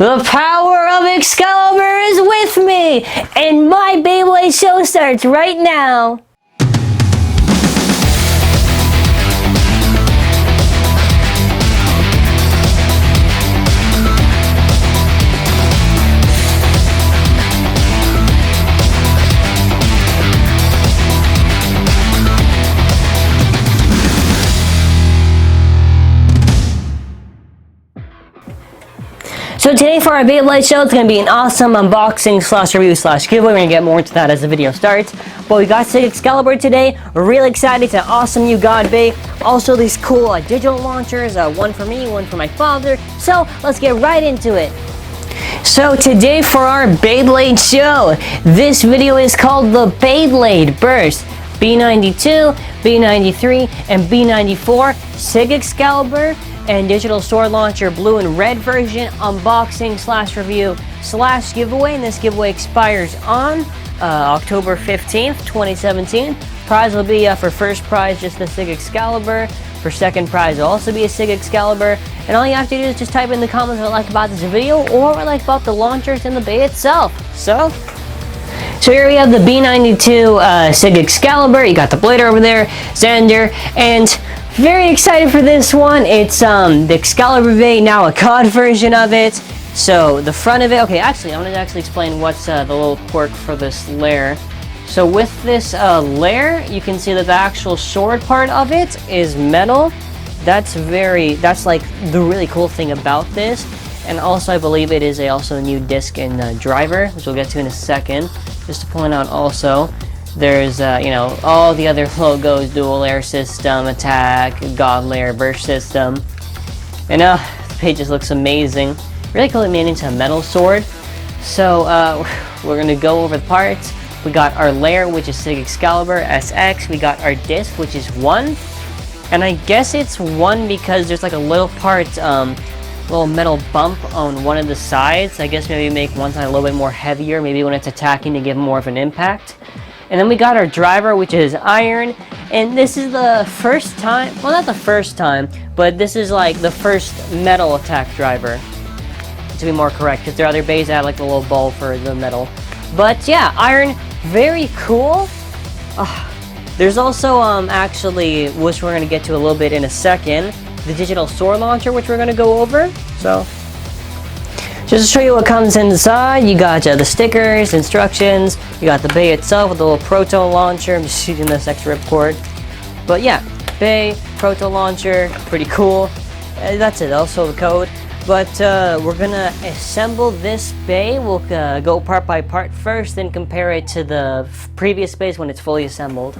The power of Excalibur is with me, and my Beyblade show starts right now. So today for our Beyblade show, it's going to be an awesome unboxing slash review slash giveaway. We're going to get more into that as the video starts. But we got Sieg Excalibur today. We're really excited. It's an awesome new God Bay. Also these cool digital launchers, one for me, one for my father. So let's get right into it. So today for our Beyblade show, this video is called the Beyblade Burst. B-92, B-93, and B-94, Sieg Excalibur, and digital sword launcher blue and red version unboxing slash review slash giveaway, and this giveaway expires on October 15th 2017. Prize will be for first prize just the Sieg Excalibur, for second prize will also be a Sieg Excalibur, and all you have to do is just type in the comments what you like about this video or what you like about the launchers and the bay itself. So here we have the B-92 Sieg Excalibur. You got the blade over there, Xander, and very excited for this one. It's the Excalibur Bay, now a COD version of it. So the front of it, okay, actually, I'm going to actually explain what's the little quirk for this layer. So with this layer, you can see that the actual sword part of it is metal. That's like the really cool thing about this. And also, I believe it is also a new disc and driver, which we'll get to in a second. Just to point out also, there's, you know, all the other logos, dual layer system, attack, god layer, burst system. And the page just looks amazing. Really cool, it made into a metal sword. So, we're going to go over the parts. We got our layer, which is Sieg Excalibur SX. We got our disc, which is 1. And I guess it's 1 because there's like a little part, little metal bump on one of the sides. I guess maybe make one side a little bit more heavier, maybe when it's attacking to give more of an impact. And then we got our driver, which is iron, and this is the first time, well, not the first time, but this is like the first metal attack driver, to be more correct, because there are other bays that have like the little ball for the metal. But yeah, iron, very cool. There's also actually, which we're going to get to a little bit in a second, the digital sword launcher, which we're going to go over. So just to show you what comes inside, you got the stickers, instructions, you got the bay itself with the little proto launcher. I'm just using this extra ripcord. But yeah, bay, proto launcher, pretty cool. That's it, also the code. But we're gonna assemble this bay. We'll go part by part first, then compare it to the previous bays when it's fully assembled.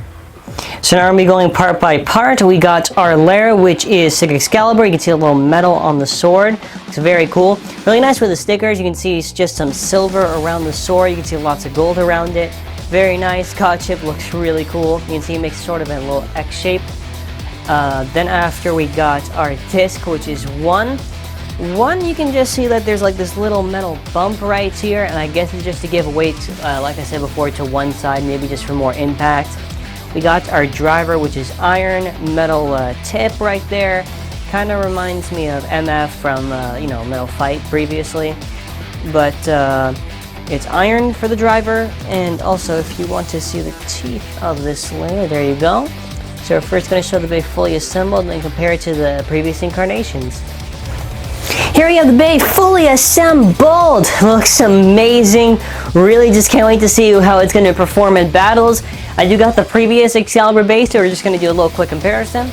So now we're going to be going part by part. We got our layer, which is Sieg Excalibur. You can see a little metal on the sword. It's very cool. Really nice with the stickers. You can see it's just some silver around the sword. You can see lots of gold around it. Very nice. COD chip looks really cool. You can see it makes sort of a little X shape. Then after we got our disc, which is 1. 1, you can just see that there's like this little metal bump right here. And I guess it's just to give weight, like I said before, to one side, maybe just for more impact. We got our driver, which is iron, metal tip right there. Kind of reminds me of MF from, you know, Metal Fight previously. But it's iron for the driver. And also, if you want to see the teeth of this layer, there you go. So we're first going to show the bay fully assembled and then compare it to the previous incarnations. Here we have the bay fully assembled. Looks amazing. Really just can't wait to see how it's going to perform in battles. I do got the previous Excalibur base, so we're just going to do a little quick comparison.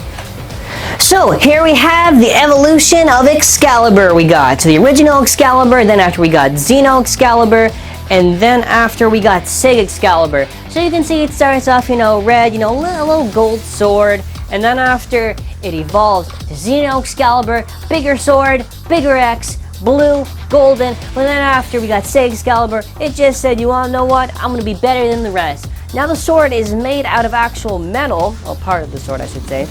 So here we have the evolution of Excalibur. We got the original Excalibur, then after we got Xeno Excalibur, and then after we got Sieg Excalibur. So you can see it starts off, you know, red, you know, a little gold sword, and then after it evolves to Xeno Excalibur, bigger sword, bigger X, blue, golden, but then after we got Sieg Excalibur, it just said, you wanna know what, I'm gonna be better than the rest. Now the sword is made out of actual metal, well, part of the sword I should say.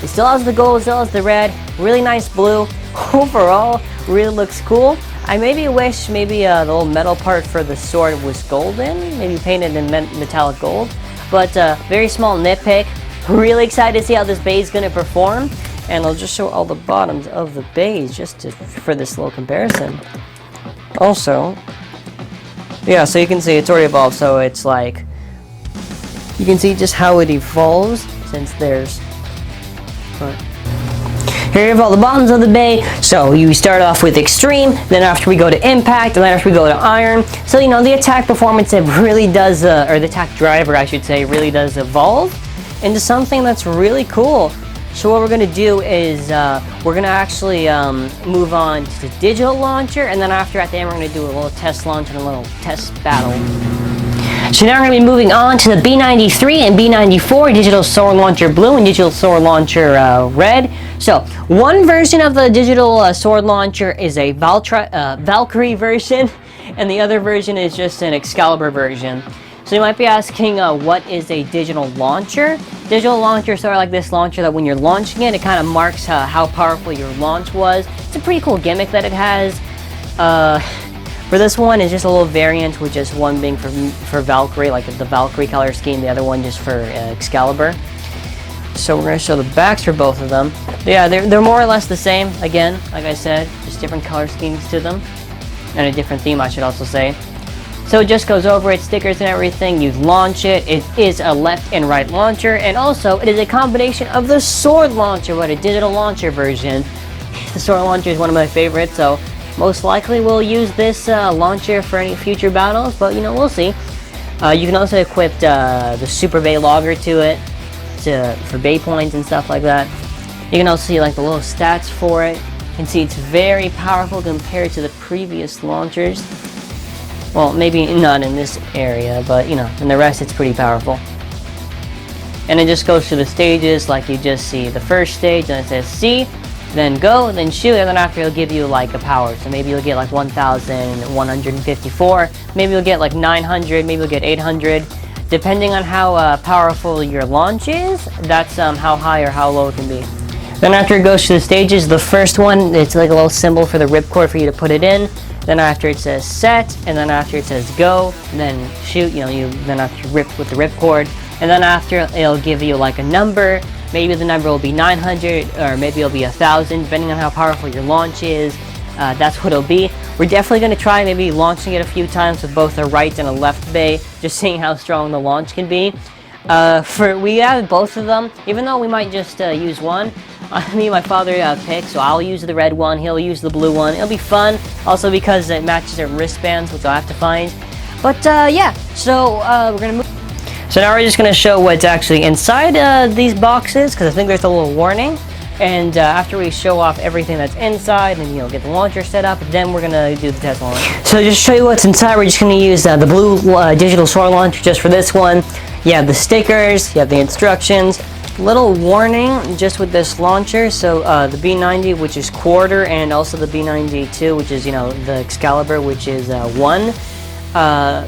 It still has the gold, still has the red, really nice blue. Overall, really looks cool. I maybe wish the little metal part for the sword was golden, maybe painted in metallic gold, but very small nitpick. Really excited to see how this bay is going to perform, and I'll just show all the bottoms of the bays just for this little comparison. Also, yeah, so you can see it's already evolved, so it's like, you can see just how it evolves, since there's, here you have all the buttons of the bay. So you start off with extreme, then after we go to impact, and then after we go to iron. So you know, the attack performance, it really does, or the attack driver I should say, really does evolve into something that's really cool. So what we're going to do is, we're going to actually move on to the digital launcher, and then after at the end we're going to do a little test launch and a little test battle. So now we're going to be moving on to the B-93 and B-94, digital sword launcher blue and digital sword launcher red. So one version of the digital sword launcher is a Valkyrie version, and the other version is just an Excalibur version. So you might be asking, what is a digital launcher? Digital launcher is sort of like this launcher that when you're launching it, it kind of marks how powerful your launch was. It's a pretty cool gimmick that it has. For this one, it's just a little variant with just one being for Valkyrie, like the Valkyrie color scheme, the other one just for Excalibur. So we're going to show the backs for both of them. Yeah, they're more or less the same, again, like I said, just different color schemes to them. And a different theme, I should also say. So it just goes over its stickers and everything, you launch it, it is a left and right launcher, and also it is a combination of the sword launcher, but a digital launcher version. The sword launcher is one of my favorites, so most likely we'll use this launcher for any future battles, but you know, we'll see. You can also equip the Super Bay Logger to it, for Bay points and stuff like that. You can also see like the little stats for it. You can see it's very powerful compared to the previous launchers. Well, maybe not in this area, but you know, in the rest it's pretty powerful. And it just goes through the stages like you just see the first stage, and it says C, then go, then shoot, and then after it'll give you like a power. So maybe you'll get like 1,154, maybe you'll get like 900, maybe you'll get 800. Depending on how powerful your launch is, that's how high or how low it can be. Then after it goes through the stages, the first one, it's like a little symbol for the ripcord for you to put it in. Then after it says set, and then after it says go, and then shoot, you know, then after you rip with the ripcord, and then after it'll give you like a number. Maybe the number will be 900, or maybe it'll be 1,000, depending on how powerful your launch is. That's what it'll be. We're definitely going to try maybe launching it a few times with both a right and a left bay, just seeing how strong the launch can be. We have both of them, even though we might just use one. Me and my father pick, so I'll use the red one, he'll use the blue one. It'll be fun, also because it matches our wristbands, which I'll have to find. But yeah, so we're going to move. So now we're just going to show what's actually inside these boxes, because I think there's a little warning. And after we show off everything that's inside and, you know, get the launcher set up, then we're going to do the test launch. So just to show you what's inside, we're just going to use the blue digital sword launcher just for this one. You have the stickers, you have the instructions. Little warning just with this launcher. So the B90, which is quarter, and also the B92, which is, you know, the Excalibur, which is 1.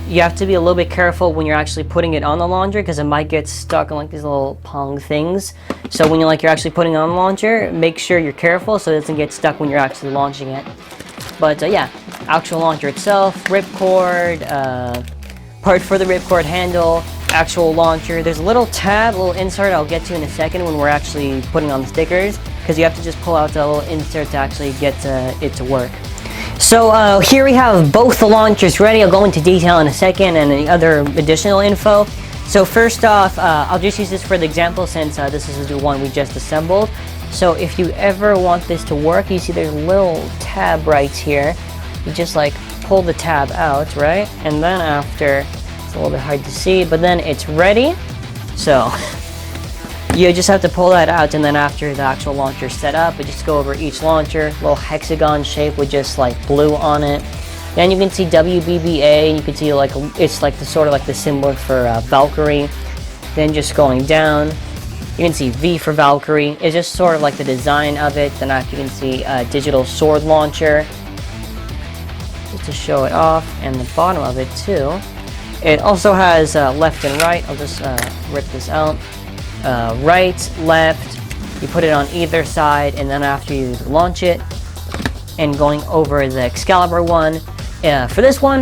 You have to be a little bit careful when you're actually putting it on the launcher, because it might get stuck on like these little pong things. So when you're actually putting it on the launcher, make sure you're careful so it doesn't get stuck when you're actually launching it. But yeah, actual launcher itself, ripcord, part for the ripcord handle, actual launcher. There's a little tab, a little insert I'll get to in a second when we're actually putting on the stickers, because you have to just pull out the little insert to actually get it to work. So here we have both the launchers ready. I'll go into detail in a second and the other additional info. So first off, I'll just use this for the example since this is the one we just assembled. So if you ever want this to work, you see there's a little tab right here. You just like pull the tab out, right? And then after, it's a little bit hard to see, but then it's ready. So you just have to pull that out, and then after the actual launcher is set up, we just go over each launcher, little hexagon shape with just like blue on it. Then you can see WBBA, and you can see like it's like the sort of like the symbol for Valkyrie. Then just going down, you can see V for Valkyrie. It's just sort of like the design of it. Then after you can see digital sword launcher, just to show it off, and the bottom of it too. It also has left and right. I'll just rip this out. Right, left, you put it on either side, and then after you launch it, and going over the Excalibur one, for this one,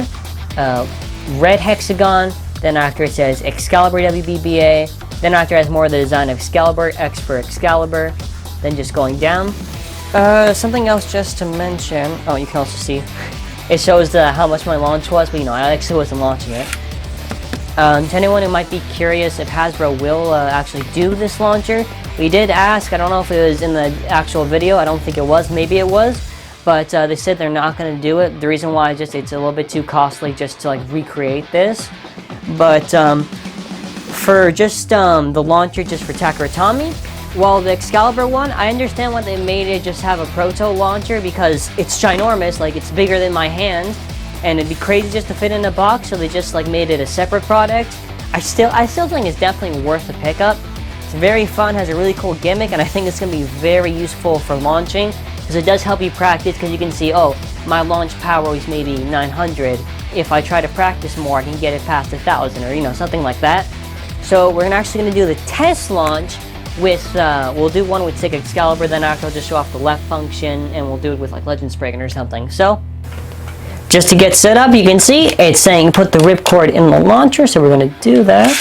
red hexagon, then after it says Excalibur WBBA, then after it has more of the design of Excalibur, X for Excalibur, then just going down. Something else just to mention, oh, you can also see, it shows how much my launch was, but you know, I actually wasn't launching it. To anyone who might be curious if Hasbro will actually do this launcher, we did ask. I don't know if it was in the actual video. I don't think it was. Maybe it was. But they said they're not going to do it. The reason why is just it's a little bit too costly just to like recreate this. But for just the launcher just for Takara Tomy, well, the Excalibur one, I understand why they made it just have a proto launcher because it's ginormous. Like, it's bigger than my hand. And it'd be crazy just to fit in a box, so they just like made it a separate product. I still think it's definitely worth a pickup. It's very fun, has a really cool gimmick, and I think it's going to be very useful for launching because it does help you practice. Because you can see, oh, my launch power is maybe 900. If I try to practice more, I can get it past 1,000, or you know, something like that. So we're actually going to do the test launch with we'll do one with Sieg Excalibur, then after I'll just show off the left function, and we'll do it with like Legend Spriggan or something. So just to get set up, you can see it's saying put the ripcord in the launcher, so we're going to do that.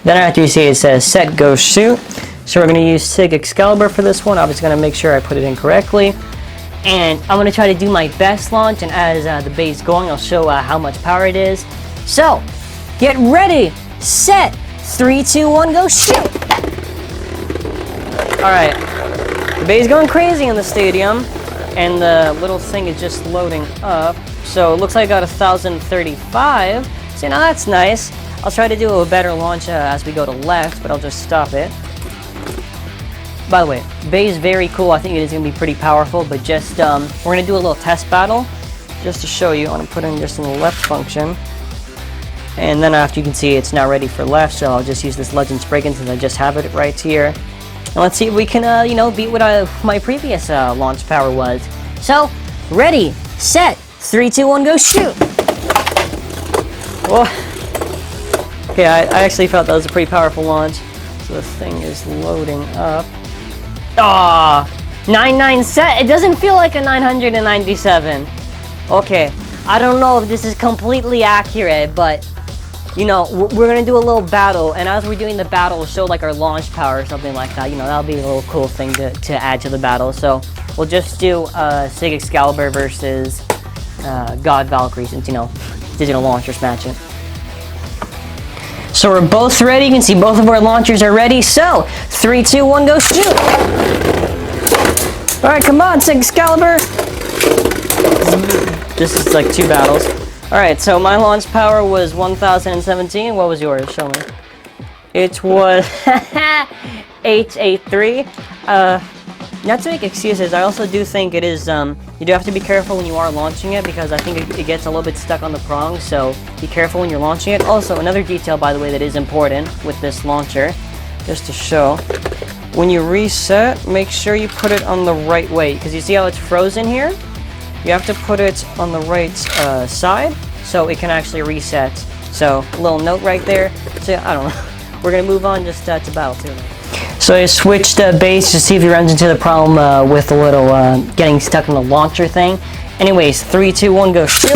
Then after you see it says set, go, shoot. So we're going to use Sieg Excalibur for this one. I'm just going to make sure I put it in correctly. And I'm going to try to do my best launch, and as the bay's going, I'll show how much power it is. So, get ready, set, 3, 2, 1, go, shoot! Alright, the bay's going crazy in the stadium. And the little thing is just loading up. So it looks like I got 1,035. So now that's nice. I'll try to do a better launch as we go to left, but I'll just stop it. By the way, Bay is very cool. I think it is going to be pretty powerful, but just we're going to do a little test battle just to show you. I'm going to put in just in the left function. And then after you can see it's now ready for left, so I'll just use this Legend Spriggan since I just have it right here. And let's see if we can, you know, beat what my previous launch power was. So, ready, set, 3, 2, 1, go, shoot! Whoa. Okay, I actually felt that was a pretty powerful launch. So the thing is loading up. Ah, 997. It doesn't feel like a 997. Okay, I don't know if this is completely accurate, but you know, we're gonna do a little battle, and as we're doing the battle, we'll show like our launch power or something like that. You know, that'll be a little cool thing to add to the battle. So we'll just do Sieg Excalibur versus God Valkyrie, since, you know, digital launchers match it. So we're both ready. You can see both of our launchers are ready. So 3, 2, 1, go, shoot! All right, come on, Sieg Excalibur. This is like 2 battles. Alright, so my launch power was 1,017. What was yours? Show me. It was 883. Not to make excuses, I also do think it is, you do have to be careful when you are launching it, because I think it gets a little bit stuck on the prong, so be careful when you're launching it. Also, another detail, by the way, that is important with this launcher, just to show, when you reset, make sure you put it on the right way, because you see how it's frozen here? You have to put it on the right side so it can actually reset. So, a little note right there. So, I don't know. We're going to move on just to battle too. So I switched base to see if he runs into the problem with a little getting stuck in the launcher thing. Anyways, 3, 2, 1, go. Shoot!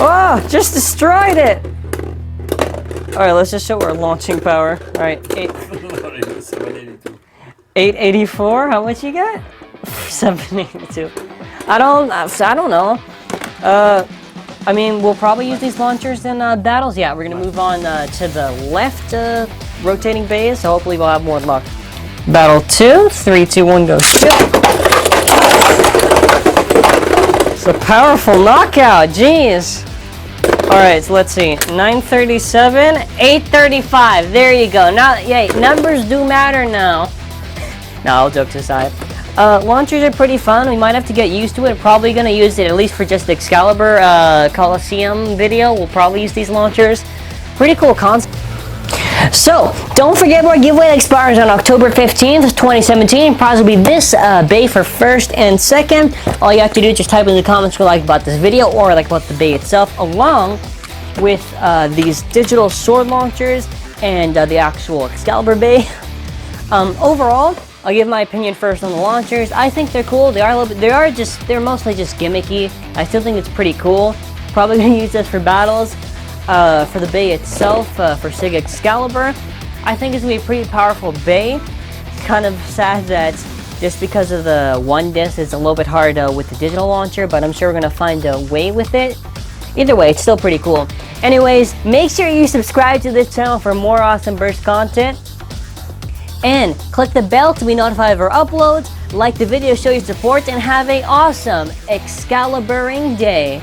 Oh, just destroyed it! Alright, let's just show our launching power. Alright, 884. How much you got? 782. I don't know. I mean, we'll probably use these launchers in battles. Yeah, we're gonna move on to the left rotating base, so hopefully we'll have more luck. Battle 2, 3, 2, 1, go. Shoot! It's a powerful knockout, jeez. Alright, so let's see. 937, 835. There you go. Now, yeah, numbers do matter now. No, all jokes aside. Launchers are pretty fun. We might have to get used to it. Probably going to use it at least for just the Excalibur Coliseum video. We'll probably use these launchers. Pretty cool concept. So, don't forget our giveaway that expires on October 15th, 2017. Prize will be this bay for first and second. All you have to do is just type in the comments what you like about this video or like about the bay itself, along with these digital sword launchers and the actual Excalibur bay. Overall, I'll give my opinion first on the launchers. I think they're cool. They're mostly just gimmicky. I still think it's pretty cool. Probably gonna use this for battles. For the bay itself, for Sieg Excalibur, I think it's gonna be a pretty powerful bay. It's kind of sad that just because of the one disc. It's a little bit hard with the digital launcher, but I'm sure we're gonna find a way with it. Either way, it's still pretty cool. Anyways, make sure you subscribe to this channel for more awesome burst content. And click the bell to be notified of our uploads. Like the video, show your support, and have an awesome Excaliburing day.